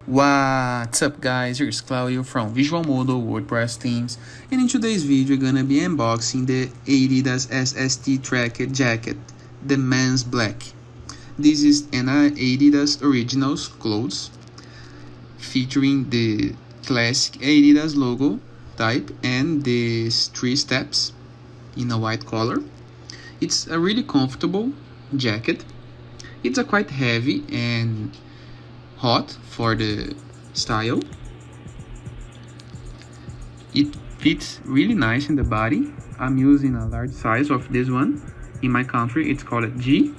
What's up guys, here's Claudio from Visual Model WordPress Themes, and in today's video we're gonna be unboxing the Adidas SST Track jacket, the men's black. This is an Adidas Originals clothes featuring the classic Adidas logo type and these 3 steps in a white color. It's a really comfortable jacket. It's a quite heavy and hot for the style. It fits really nice in the body. I'm using a large size of this one. In my country it's called G.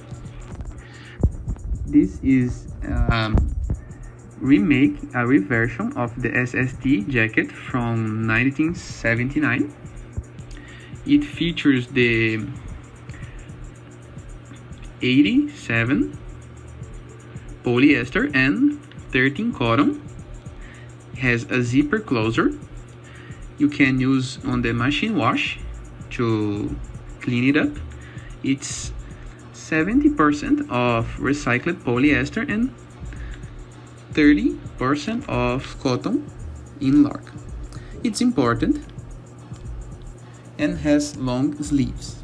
This is a reversion of the SST jacket from 1979. It features the 87 polyester and 13 cotton. Has a zipper closer. You can use on the machine wash to clean it up. It's 70% of recycled polyester and 30% of cotton interlock. It's important and has long sleeves.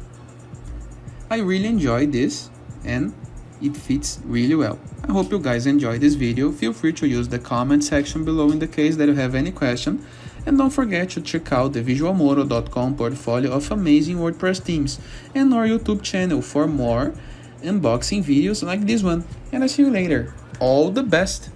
I really enjoy this and it fits really well. I hope you guys enjoyed this video. Feel free to use the comment section below in the case that you have any question. And don't forget to check out the visualmodel.com portfolio of amazing WordPress themes and our YouTube channel for more unboxing videos like this one. And I'll see you later. All the best!